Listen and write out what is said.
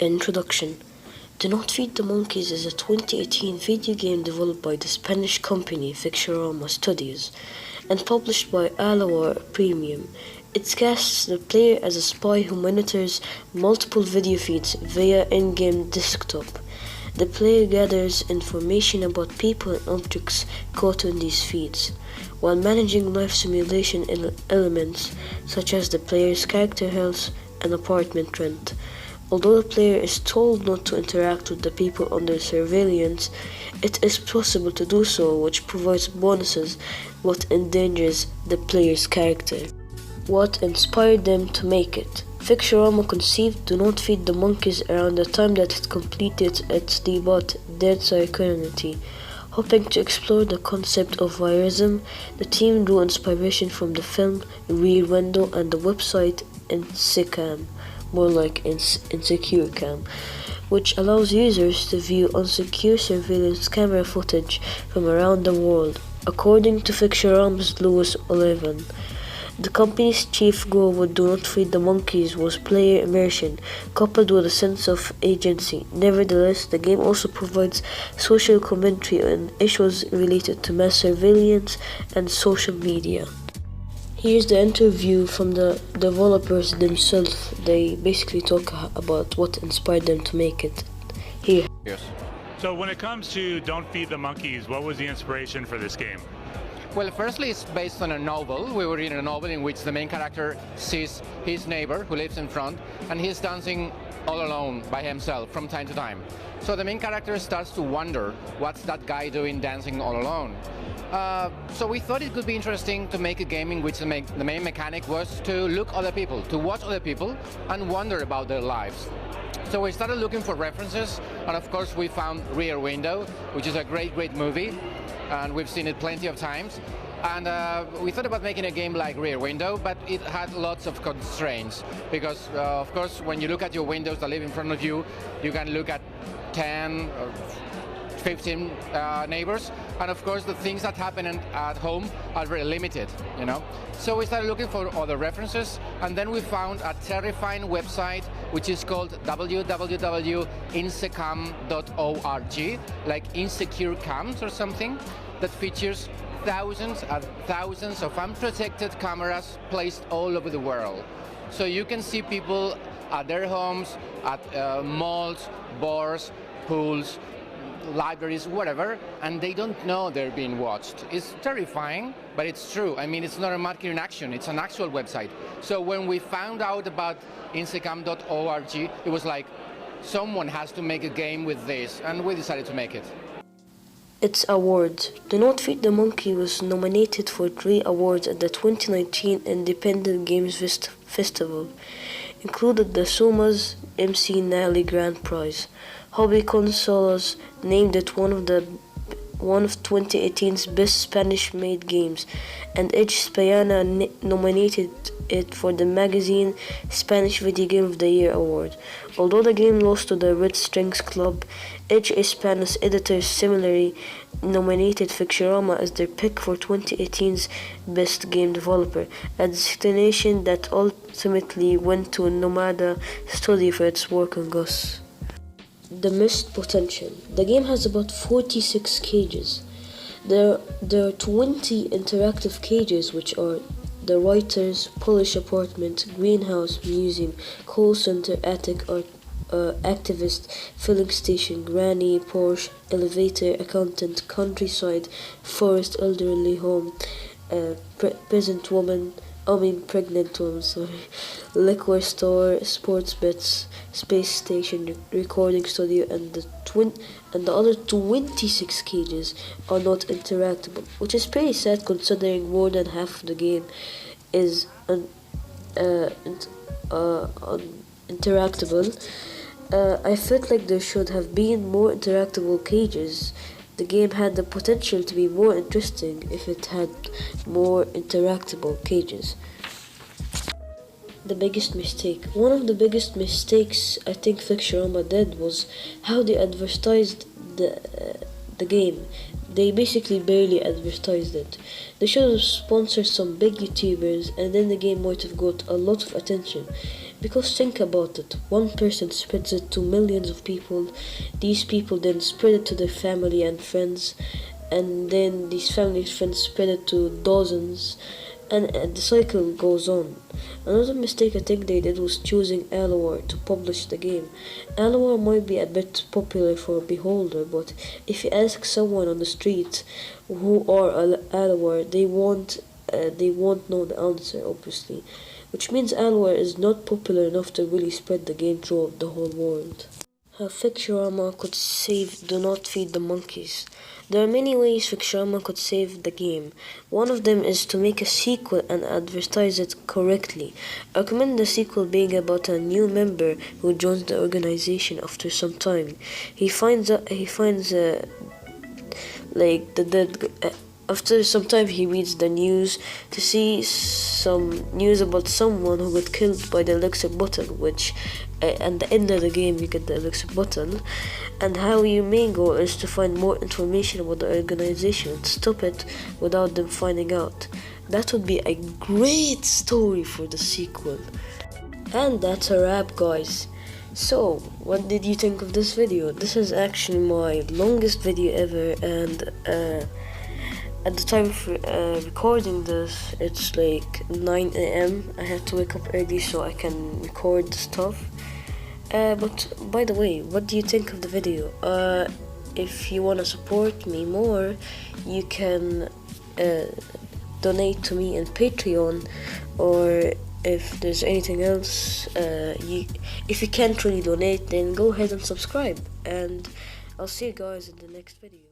Introduction. Do Not Feed the Monkeys is a 2018 video game developed by the Spanish company Fictionarama Studios and published by Alloy Premium. It casts the player as a spy who monitors multiple video feeds via in-game desktop. The player gathers information about people and objects caught in these feeds, while managing life simulation elements such as the player's character health and apartment rent. Although the player is told not to interact with the people under surveillance, it is possible to do so, which provides bonuses but endangers the player's character. What inspired them to make it? Fictionarama conceived Do Not Feed the Monkeys around the time that it completed its debut Dead Serenity. Hoping to explore the concept of voyeurism, the team drew inspiration from the film Rear Window and the website Insecam, more like Insecure Cam, which allows users to view unsecure surveillance camera footage from around the world. According to Fictionarama's Lewis Olivan, the company's chief goal with Do Not Feed the Monkeys was player immersion, coupled with a sense of agency. Nevertheless, the game also provides social commentary on issues related to mass surveillance and social media. Here's the interview from the developers themselves. They basically talk about what inspired them to make it. Here. Yes. So when it comes to Don't Feed the Monkeys, what was the inspiration for this game? Well, firstly, it's based on a novel. We were reading a novel in which the main character sees his neighbor who lives in front, and he's dancing all alone by himself from time to time. So the main character starts to wonder, what's that guy doing dancing all alone? So we thought it could be interesting to make a game in which the main mechanic was to look other people, to watch other people and wonder about their lives. So we started looking for references, and of course we found Rear Window, which is a great movie, and we've seen it plenty of times. And we thought about making a game like Rear Window, but it had lots of constraints, because of course when you look at your windows that live in front of you, you can look at 10 or 15 neighbors, and of course the things that happen at home are very limited, you know. So we started looking for other references, and then we found a terrifying website which is called www.insecam.org, like insecure cams or something, that features thousands and thousands of unprotected cameras placed all over the world. So you can see people at their homes, at malls, bars, pools, libraries, whatever, and they don't know they're being watched. It's terrifying, but it's true. I mean, it's not a marketing in action, it's an actual website. So when we found out about insecam.org, it was like, someone has to make a game with this, and we decided to make it. Its awards. Do Not Feed the Monkey was nominated for 3 awards at the 2019 Independent Games Festival, included the Soma's MC Nally Grand Prize. Hobby Consolas named it one of 2018's best Spanish-made games, and Edge Spanish nominated it for the magazine Spanish Video Game of the Year award. Although the game lost to the Red Strings Club, Edge Spanish editors similarly nominated Fictionarama as their pick for 2018's Best Game Developer, a designation that ultimately went to Nomada Studio for its work on Gus. The missed potential. The game has about 46 cages. There are 20 interactive cages, which are the writer's Polish apartment, greenhouse, museum, call center, attic, activist, filling station, granny, Porsche, elevator, accountant, countryside, forest, elderly home, pregnant woman, liquor store, sports bets, space station, recording studio, and the other 26 cages are not interactable, which is pretty sad considering more than half of the game is interactable. I felt like there should have been more interactable cages. The game had the potential to be more interesting if it had more interactable cages. The biggest mistake. One of the biggest mistakes I think Fictionarama did was how they advertised the game. They basically barely advertised it. They should have sponsored some big YouTubers, and then the game might have got a lot of attention. Because think about it, one person spreads it to millions of people, these people then spread it to their family and friends, and then these family and friends spread it to dozens, and the cycle goes on. Another mistake I think they did was choosing Alloy to publish the game. Alloy might be a bit popular for a beholder, but if you ask someone on the street who are Alloy, they won't know the answer, obviously, which means Alloy is not popular enough to really spread the game throughout the whole world. How Ficturama could save Do Not Feed the Monkeys. There are many ways Ficturama could save the game. One of them is to make a sequel and advertise it correctly. I recommend the sequel being about a new member who joins the organization after some time. He finds like the dead. After some time, he reads the news to see some news about someone who got killed by the elixir bottle, which at the end of the game you get the elixir bottle, and how your main goal is to find more information about the organization and stop it without them finding out. That would be a great story for the sequel. And that's a wrap, guys. So, what did you think of this video? This is actually my longest video ever, and at the time of recording this, it's like 9 a.m. I have to wake up early so I can record the stuff. But by the way, what do you think of the video? If you want to support me more, you can donate to me in Patreon, or if there's anything else, if you can't really donate, then go ahead and subscribe. And I'll see you guys in the next video.